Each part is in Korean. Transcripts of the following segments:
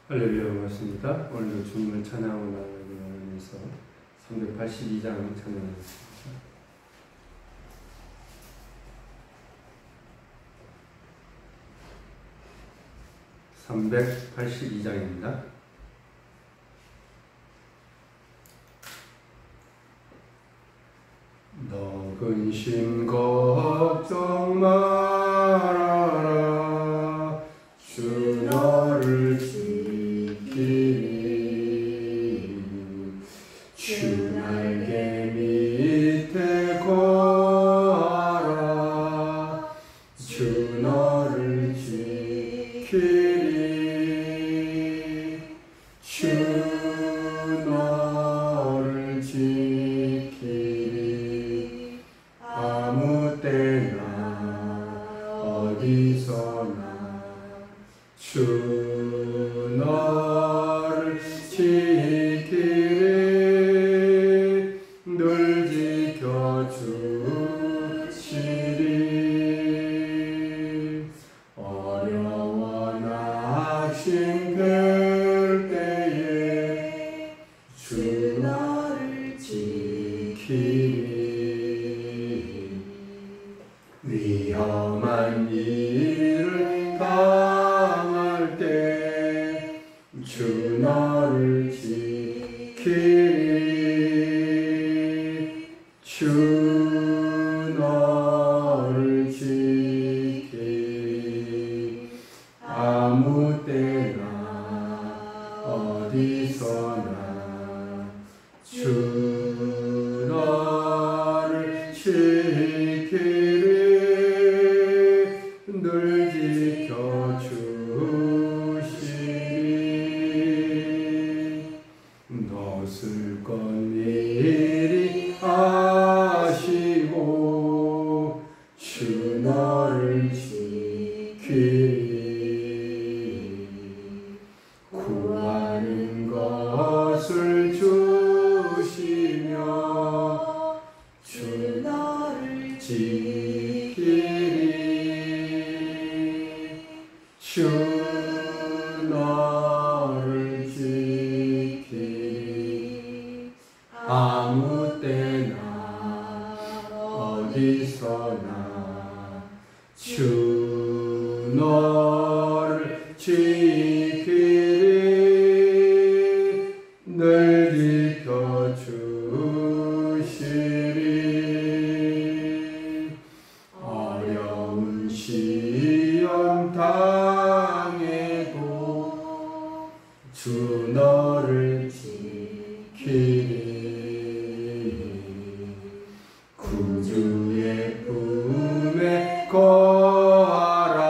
할렐루야, 반갑습니다. 오늘도 주님을 찬양하고 나가면서 382장 찬양하겠습니다. 382장입니다. 너 근심 걱정 말아라. 주 너를 지키리. 주 날개 밑에 거하라. 주 너를 지키리. 주 너를 지키리. 아무 때나 어디서나 주 너를 지키리. 늘 지켜주시리. 어려워 낙심될 때에 주 너를 지키리. 위험한 일을 당할 때 주 너를 지키리. 주 너를 지키리. 아무 때나 어디서나 주 너를 지키리. 늘 지켜주시리. 너슬 건 일이 하시고 주 너를 지키리. 구하는 것을 주시며 주 너를 지키리. 주 너를 지키리. 아무 때나 어디서나 주 너를 지키리. 늘 지켜주시리. 어려운 시험 당해도 주 너를 지키리. 구주의 품에 거하라.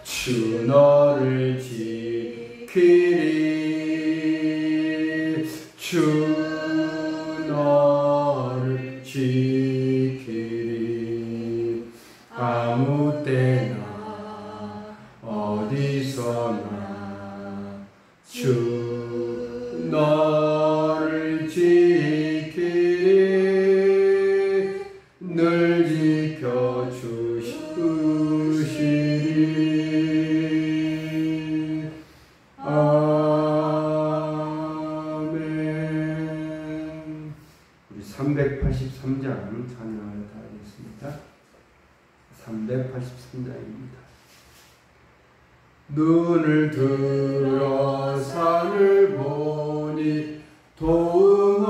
주 너를 지키리. 주 너를 지키리. 아무 때나 어디서나 주 너를 지키리. 늘 지켜주시리. 아멘. 우리 383장 찬양을 하겠습니다. 383장입니다. 눈을 들어 산을 보니 도움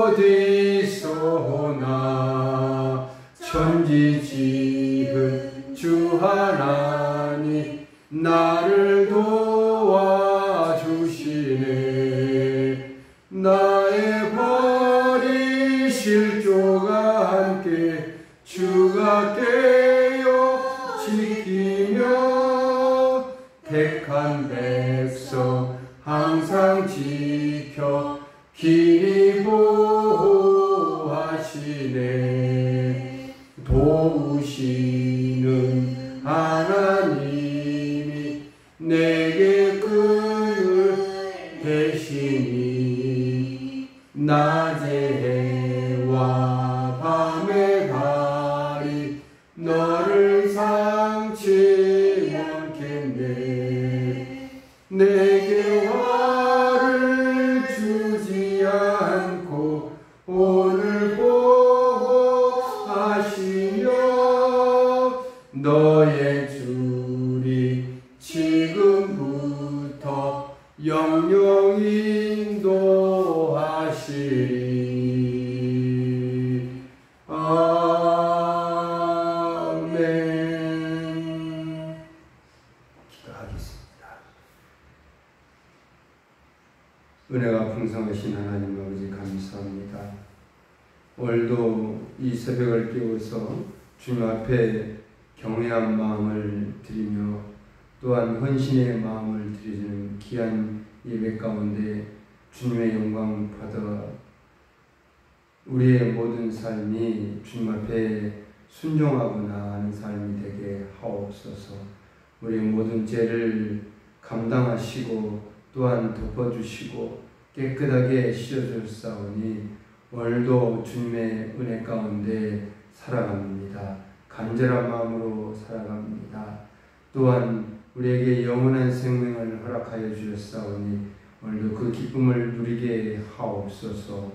어디서 오나. 천지 지은 주 하나님 나를 도와주시네. 나의 버리실 조가 함께 주가 깨어 지키며 택한 백성 항상 지켜 길이 보호하시네. 도우시는 하나님이 내게 끈을 대시니. 낮에 해와 밤에 달이 너를 상치 않겠네. 내게 화를 주지 않고 오늘 보호하시며 너의 줄이 지금부터 영영히 인도하시리. 아멘. 기도하겠습니다. 은혜가 풍성하신 하나님 아버지 감사합니다. 오늘도 이 새벽을 깨워서 주님 앞에 경외한 마음을 드리며 또한 헌신의 마음을 드리는 귀한 예배 가운데 주님의 영광 받아 우리의 모든 삶이 주님 앞에 순종하거나 하는 삶이 되게 하옵소서. 우리의 모든 죄를 감당하시고 또한 덮어주시고 깨끗하게 씻어주셨사오니 오늘도 주님의 은혜 가운데 살아갑니다. 간절한 마음으로 살아갑니다. 또한 우리에게 영원한 생명을 허락하여 주셨사오니 오늘도 그 기쁨을 누리게 하옵소서.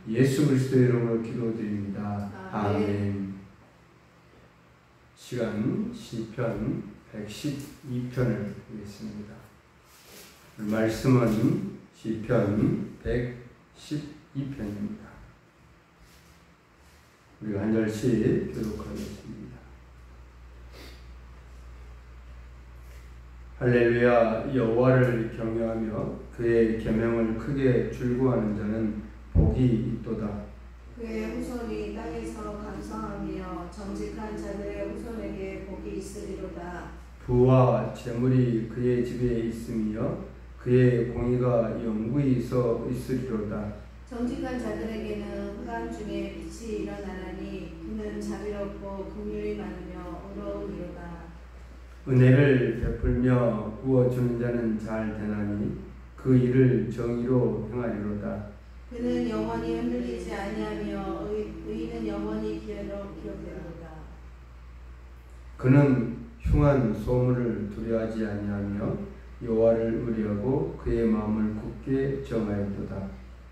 예수 그리스도의 이름으로 기도드립니다. 아멘. 시간 시편 112편을 보겠습니다. 말씀은 시편 112편입니다. 우리가 한 절씩 교독하겠습니다. 할렐루야. 여호와를 경외하며 그의 계명을 크게 즐거워하는 자는 복이 있도다. 그의 후손이 땅에서 감사하며 정직한 자들의 후손에게 복이 있으리로다. 부와 재물이 그의 집에 있으며 그의 공의가 영구히 있으리로다. 정직한 자들에게는 흑암 중에 빛이 일어나나니 그는 자비롭고 긍휼이 많으며 의로우리로다. 은혜를 베풀며 부어주는 자는 잘 되나니 그 일을 정의로 행하리로다. 그는 영원히 흔들리지 아니하며 의인은 영원히 기억되리로다. 그는 흉한 소문을 두려워하지 아니하며 여호와를 의뢰하고 그의 마음을 굳게 정하였도다.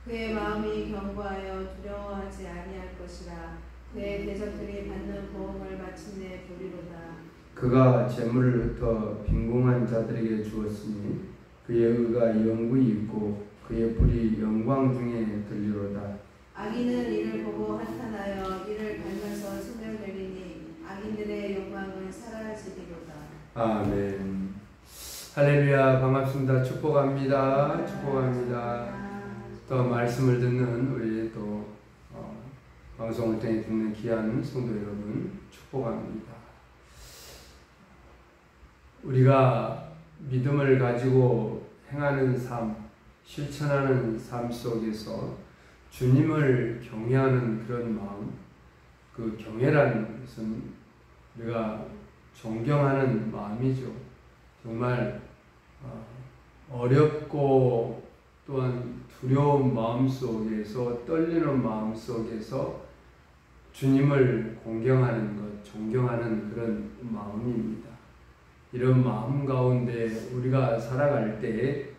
그의 마음이 견고하여 두려워하지 아니할 것이라. 그의 대적들이 받는 보응을 마침내 보리로다. 그가 재물을 흩어 빈궁한 자들에게 주었으니 그의 의가 영구히 있고 그의 불이 영광 중에 들리로다. 악인은 이를 보고 한탄하여 이를 밟면서 소멸되리니 악인들의 영광은 사라지리로다. 아멘. 할렐루야. 반갑습니다. 축복합니다. 축복합니다. 또 말씀을 듣는 우리 또 방송을 통해 듣는 귀한 성도 여러분 축복합니다. 우리가 믿음을 가지고 행하는 삶, 실천하는 삶 속에서 주님을 경외하는 그런 마음, 그 경외라는 것은 우리가 존경하는 마음이죠. 정말 어렵고 또한 두려운 마음 속에서 떨리는 마음 속에서 주님을 공경하는 것, 존경하는 그런 마음입니다. 이런 마음 가운데 우리가 살아갈 때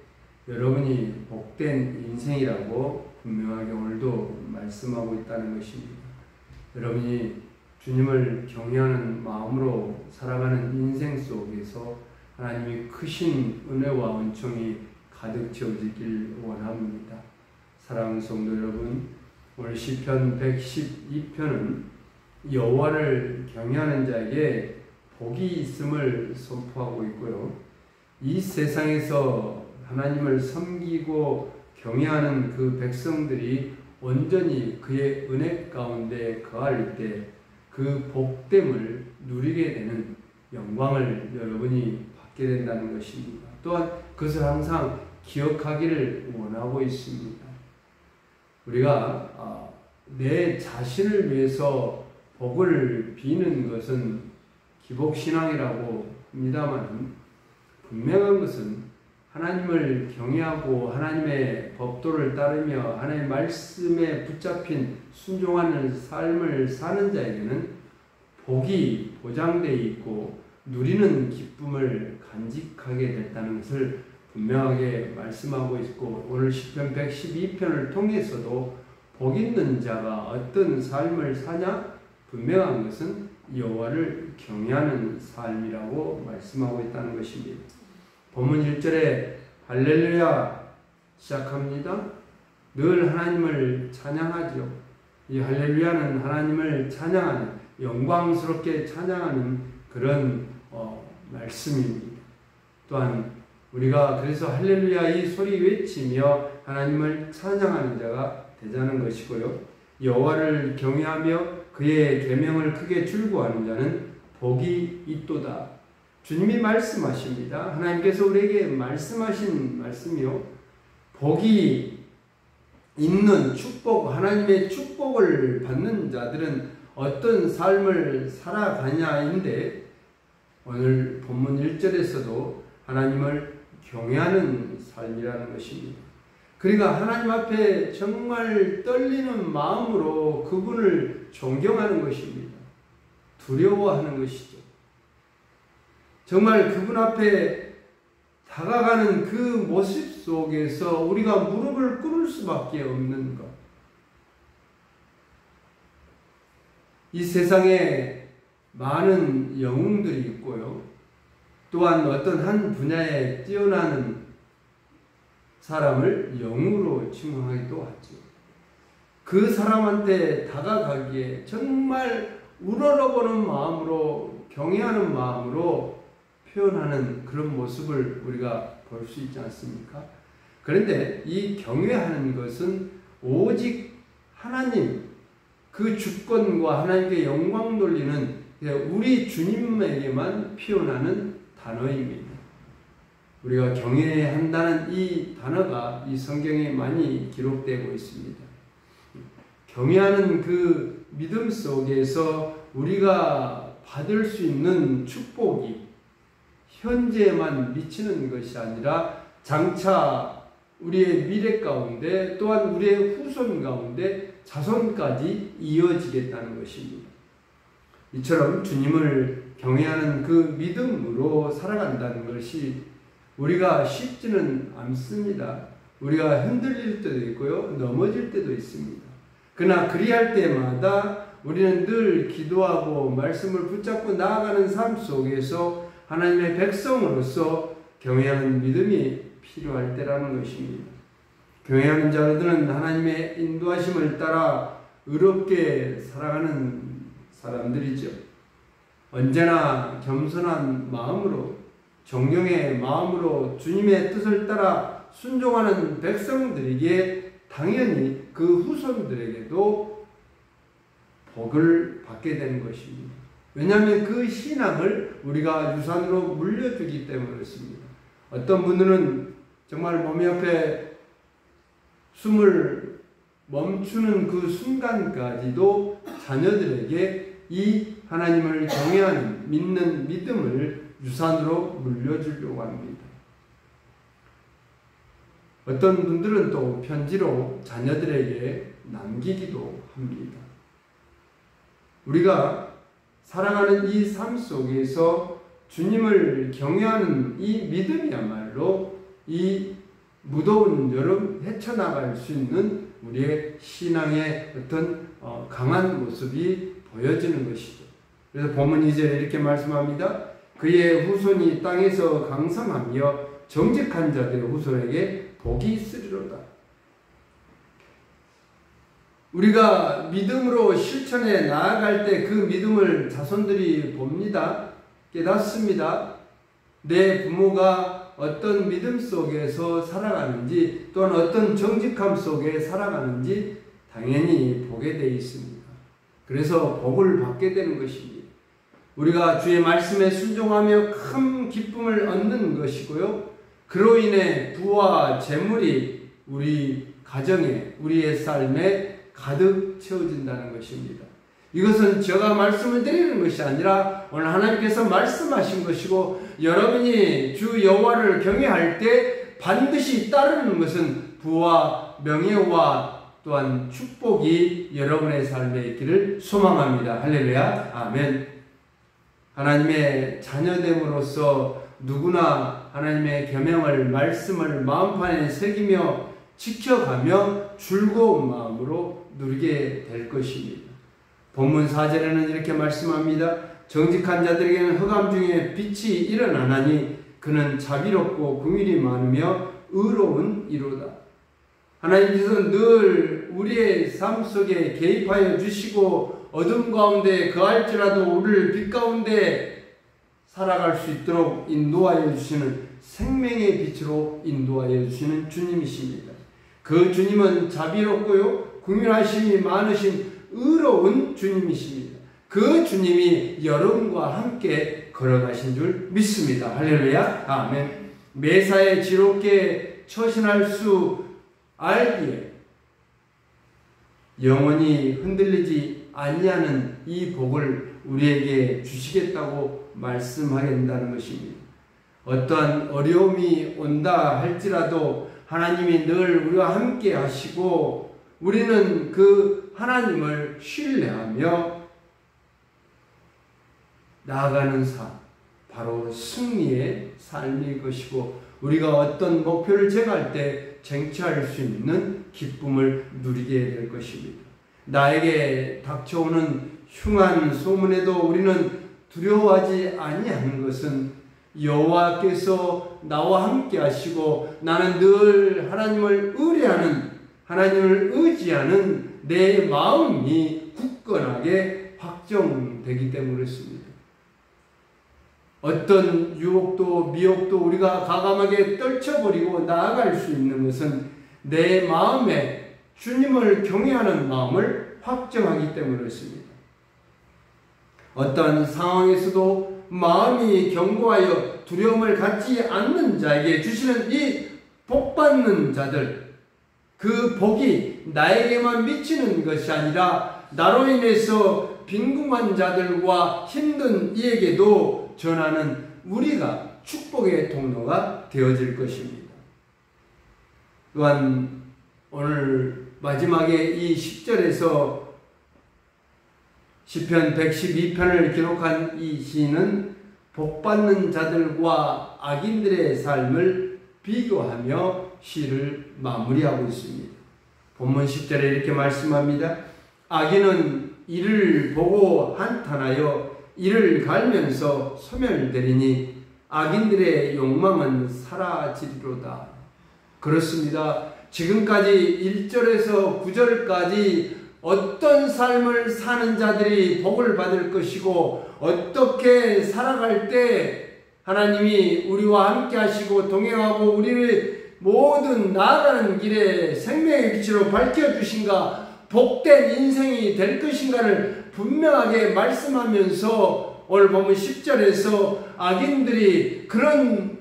여러분이 복된 인생이라고 분명하게 오늘도 말씀하고 있다는 것입니다. 여러분이 주님을 경외하는 마음으로 살아가는 인생 속에서 하나님이 크신 은혜와 은총이 가득 채워지길 원합니다. 사랑하는 성도 여러분, 오늘 시편 112편은 여호와를 경외하는 자에게 복이 있음을 선포하고 있고요. 이 세상에서 하나님을 섬기고 경외하는 그 백성들이 온전히 그의 은혜 가운데 거할 때 그 복됨을 누리게 되는 영광을 여러분이 받게 된다는 것입니다. 또한 그것을 항상 기억하기를 원하고 있습니다. 우리가 내 자신을 위해서 복을 비는 것은 기복신앙이라고 합니다만 분명한 것은 하나님을 경외하고 하나님의 법도를 따르며 하나님의 말씀에 붙잡힌 순종하는 삶을 사는 자에게는 복이 보장되어 있고 누리는 기쁨을 간직하게 됐다는 것을 분명하게 말씀하고 있고 오늘 시편 112편을 통해서도 복 있는 자가 어떤 삶을 사냐? 분명한 것은 여호와를 경외하는 삶이라고 말씀하고 있다는 것입니다. 본문 1절에 할렐루야 시작합니다. 늘 하나님을 찬양하죠. 이 할렐루야는 하나님을 찬양하는, 영광스럽게 찬양하는 그런 말씀입니다. 또한 우리가 그래서 할렐루야 이 소리 외치며 하나님을 찬양하는 자가 되자는 것이고요. 여호와를 경외하며 그의 계명을 크게 즐거워하는 자는 복이 있도다. 주님이 말씀하십니다. 하나님께서 우리에게 말씀하신 말씀이요. 복이 있는 축복, 하나님의 축복을 받는 자들은 어떤 삶을 살아가냐인데 오늘 본문 1절에서도 하나님을 경외하는 삶이라는 것입니다. 그러니까 하나님 앞에 정말 떨리는 마음으로 그분을 존경하는 것입니다. 두려워하는 것이죠. 정말 그분 앞에 다가가는 그 모습 속에서 우리가 무릎을 꿇을 수밖에 없는 것. 이 세상에 많은 영웅들이 있고요. 또한 어떤 한 분야에 뛰어나는 사람을 영웅으로 칭송하기도 하죠. 그 사람한테 다가가기에 정말 우러러보는 마음으로, 경외하는 마음으로 표현하는 그런 모습을 우리가 볼 수 있지 않습니까? 그런데 이 경외하는 것은 오직 하나님, 그 주권과 하나님께 영광 돌리는 우리 주님에게만 표현하는 단어입니다. 우리가 경외한다는 이 단어가 이 성경에 많이 기록되고 있습니다. 경외하는 그 믿음 속에서 우리가 받을 수 있는 축복이 현재만 미치는 것이 아니라 장차 우리의 미래 가운데 또한 우리의 후손 가운데 자손까지 이어지겠다는 것입니다. 이처럼 주님을 경외하는 그 믿음으로 살아간다는 것이 우리가 쉽지는 않습니다. 우리가 흔들릴 때도 있고요, 넘어질 때도 있습니다. 그러나 그리할 때마다 우리는 늘 기도하고 말씀을 붙잡고 나아가는 삶 속에서 하나님의 백성으로서 경외하는 믿음이 필요할 때라는 것입니다. 경외하는 자들은 하나님의 인도하심을 따라 의롭게 살아가는 사람들이죠. 언제나 겸손한 마음으로, 정령의 마음으로 주님의 뜻을 따라 순종하는 백성들에게 당연히 그 후손들에게도 복을 받게 되는 것입니다. 왜냐하면 그 신앙을 우리가 유산으로 물려주기 때문에 그렇습니다. 어떤 분들은 정말 몸 옆에 숨을 멈추는 그 순간까지도 자녀들에게 이 하나님을 경외하는 믿는 믿음을 유산으로 물려주려고 합니다. 어떤 분들은 또 편지로 자녀들에게 남기기도 합니다. 우리가 살아가는 이 삶 속에서 주님을 경외하는 이 믿음이야말로 이 무더운 여름 헤쳐나갈 수 있는 우리의 신앙의 어떤 강한 모습이 보여지는 것이죠. 그래서 본문 2절에 이렇게 말씀합니다. 그의 후손이 땅에서 강성하며 정직한 자들의 후손에게 복이 있으리로다. 우리가 믿음으로 실천해 나아갈 때 그 믿음을 자손들이 봅니다. 깨닫습니다. 내 부모가 어떤 믿음 속에서 살아가는지 또한 어떤 정직함 속에 살아가는지 당연히 보게 되어 있습니다. 그래서 복을 받게 되는 것입니다. 우리가 주의 말씀에 순종하며 큰 기쁨을 얻는 것이고요. 그로 인해 부와 재물이 우리 가정에, 우리의 삶에 가득 채워진다는 것입니다. 이것은 제가 말씀을 드리는 것이 아니라 오늘 하나님께서 말씀하신 것이고 여러분이 주 여호와를 경외할 때 반드시 따르는 것은 부와 명예와 또한 축복이 여러분의 삶에 있기를 소망합니다. 할렐루야. 아멘. 하나님의 자녀됨으로써 누구나 하나님의 계명을 말씀을 마음판에 새기며 지켜가며 즐거운 마음으로 누리게 될 것입니다. 본문 4절에는 이렇게 말씀합니다. 정직한 자들에게는 흑암 중에 빛이 일어나나니 그는 자비롭고 긍휼이 많으며 의로운 이로다. 하나님께서 늘 우리의 삶 속에 개입하여 주시고 어둠 가운데 거할지라도 우리를 빛 가운데 살아갈 수 있도록 인도하여 주시는 생명의 빛으로 인도하여 주시는 주님이십니다. 그 주님은 자비롭고요 긍휼하심이 많으신 의로운 주님이십니다. 그 주님이 여러분과 함께 걸어가신 줄 믿습니다. 할렐루야. 아멘. 매사에 지롭게 처신할 수 알기에 영원히 흔들리지 아니하는 이 복을 우리에게 주시겠다고 말씀하겠다는 것입니다. 어떠한 어려움이 온다 할지라도 하나님이 늘 우리와 함께 하시고 우리는 그 하나님을 신뢰하며 나아가는 삶, 바로 승리의 삶일 것이고 우리가 어떤 목표를 정할 때 쟁취할 수 있는 기쁨을 누리게 될 것입니다. 나에게 닥쳐오는 흉한 소문에도 우리는 두려워하지 아니하는 것은 여호와께서 나와 함께 하시고 나는 늘 하나님을 의뢰하는, 하나님을 의지하는 내 마음이 굳건하게 확정되기 때문에 그렇습니다. 어떤 유혹도 미혹도 우리가 과감하게 떨쳐버리고 나아갈 수 있는 것은 내 마음에 주님을 경외하는 마음을 확정하기 때문에 그렇습니다. 어떤 상황에서도 마음이 견고하여 두려움을 갖지 않는 자에게 주시는 이 복받는 자들, 그 복이 나에게만 미치는 것이 아니라 나로 인해서 빈궁한 자들과 힘든 이에게도 전하는 우리가 축복의 통로가 되어질 것입니다. 또한 오늘 마지막에 이 10절에서 시편 112편을 기록한 이 시인은 복받는 자들과 악인들의 삶을 비교하며 시를 마무리하고 있습니다. 본문 10절에 이렇게 말씀합니다. 악인은 이를 보고 한탄하여 이를 갈면서 소멸되리니 악인들의 욕망은 사라지리로다. 그렇습니다. 지금까지 1절에서 9절까지 어떤 삶을 사는 자들이 복을 받을 것이고 어떻게 살아갈 때 하나님이 우리와 함께 하시고 동행하고 우리를 모든 나아가는 길에 생명의 빛으로 밝혀주신가, 복된 인생이 될 것인가를 분명하게 말씀하면서 오늘 보면 10절에서 악인들이 그런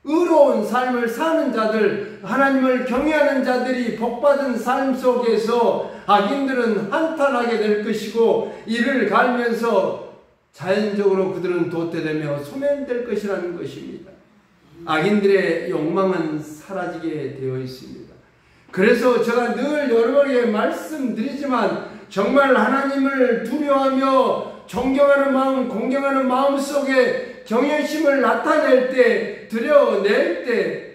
의로운 삶을 사는 자들, 하나님을 경외하는 자들이 복받은 삶 속에서 악인들은 한탄하게 될 것이고 이를 갈면서 자연적으로 그들은 도태되며 소멸될 것이라는 것입니다. 악인들의 욕망은 사라지게 되어 있습니다. 그래서 제가 늘 여러분에게 말씀드리지만 정말 하나님을 두려워하며 존경하는 마음, 공경하는 마음 속에 경외심을 나타낼 때, 드러낼 때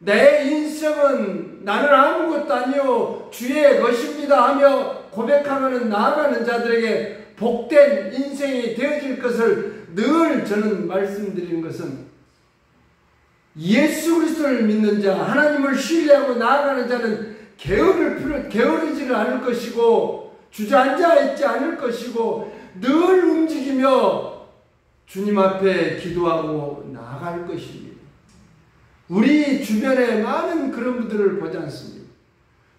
내 인생은 나는 아무것도 아니요 주의 것입니다 하며 고백하며 나아가는 자들에게 복된 인생이 되어질 것을 늘 저는 말씀드리는 것은 예수 그리스도를 믿는 자, 하나님을 신뢰하고 나아가는 자는 게으르지를 않을 것이고 주저앉아 있지 않을 것이고 늘 움직이며 주님 앞에 기도하고 나아갈 것입니다. 우리 주변에 많은 그런 분들을 보지 않습니다.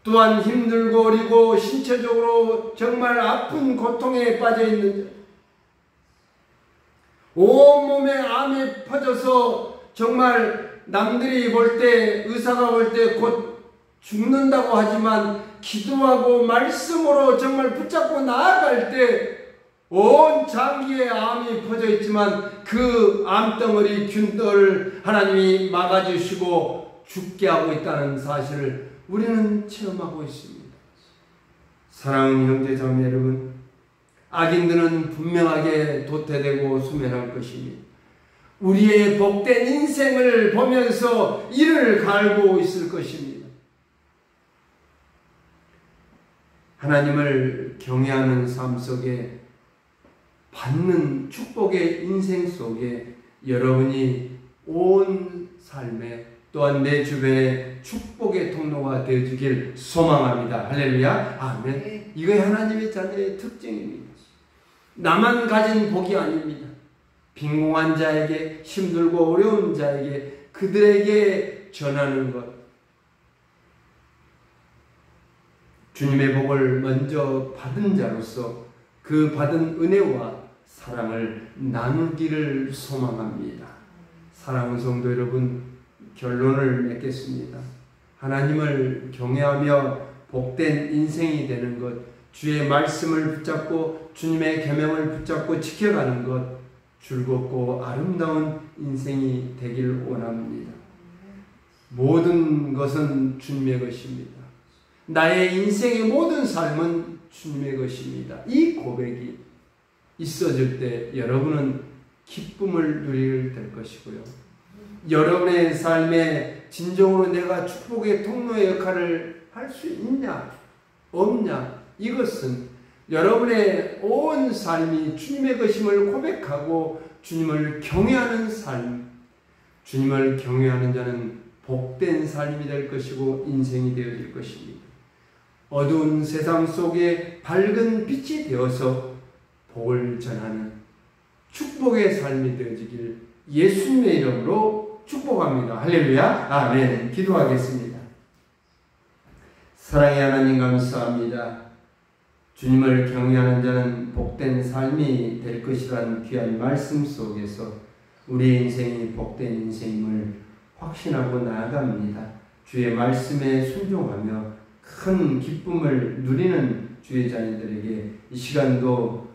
또한 힘들고 어리고 신체적으로 정말 아픈 고통에 빠져 있는 자, 온몸에 암이 퍼져서 정말 남들이 볼 때, 의사가 볼 때 곧 죽는다고 하지만 기도하고 말씀으로 정말 붙잡고 나아갈 때 온 장기에 암이 퍼져 있지만 그 암덩어리 균들을 하나님이 막아주시고 죽게 하고 있다는 사실을 우리는 체험하고 있습니다. 사랑하는 형제 자매 여러분, 악인들은 분명하게 도태되고 소멸할 것입니다. 우리의 복된 인생을 보면서 이를 갈고 있을 것입니다. 하나님을 경외하는 삶 속에 받는 축복의 인생 속에 여러분이 온 삶에 또한 내 주변에 축복의 통로가 되어주길 소망합니다. 할렐루야. 아멘. 네. 이거 하나님의 자녀의 특징입니다. 나만 가진 복이 아닙니다. 빈궁한 자에게, 힘들고 어려운 자에게, 그들에게 전하는 것. 주님의 복을 먼저 받은 자로서 그 받은 은혜와 사랑을 나누기를 소망합니다. 사랑하는 성도 여러분, 결론을 맺겠습니다. 하나님을 경외하며 복된 인생이 되는 것, 주의 말씀을 붙잡고 주님의 계명을 붙잡고 지켜가는 것, 즐겁고 아름다운 인생이 되길 원합니다. 모든 것은 주님의 것입니다. 나의 인생의 모든 삶은 주님의 것입니다. 이 고백이 있어질 때 여러분은 기쁨을 누리게 될 것이고요. 여러분의 삶에 진정으로 내가 축복의 통로의 역할을 할 수 있냐 없냐, 이것은 여러분의 온 삶이 주님의 것임을 고백하고 주님을 경외하는 삶, 주님을 경외하는 자는 복된 삶이 될 것이고 인생이 되어질 것입니다. 어두운 세상 속에 밝은 빛이 되어서 복을 전하는 축복의 삶이 되어지길 예수님의 이름으로 축복합니다. 할렐루야. 아멘. 기도하겠습니다. 사랑의 하나님 감사합니다. 주님을 경외하는 자는 복된 삶이 될 것이라는 귀한 말씀 속에서 우리의 인생이 복된 인생임을 확신하고 나아갑니다. 주의 말씀에 순종하며 큰 기쁨을 누리는 주의 자녀들에게 이 시간도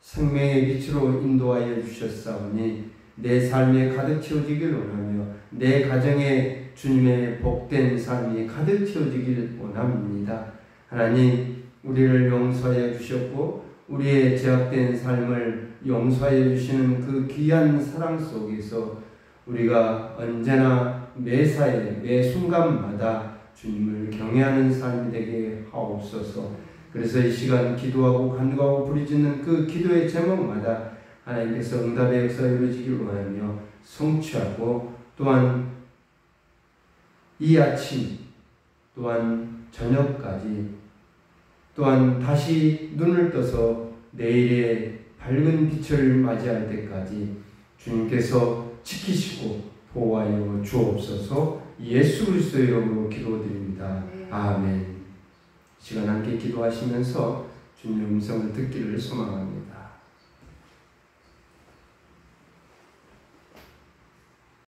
생명의 빛으로 인도하여 주셨사오니 내 삶에 가득 채워지길 원하며 내 가정에 주님의 복된 삶이 가득 채워지길 원합니다. 하나님, 우리를 용서하여 주셨고 우리의 죄악된 삶을 용서하여 주시는 그 귀한 사랑 속에서 우리가 언제나 매사에 매 순간마다 주님을 경외하는 삶이 되게 하옵소서. 그래서 이 시간 기도하고 간구하고 부르짖는 그 기도의 제목마다 하나님께서 응답의 역사가 이루어지기를 원하며 성취하고 또한 이 아침 또한 저녁까지 또한 다시 눈을 떠서 내일의 밝은 빛을 맞이할 때까지 주님께서 지키시고 보호하여 주옵소서. 예수 그리스도의 이름으로 기도드립니다. 아멘. 시간 함께 기도하시면서 주님의 음성을 듣기를 소망합니다.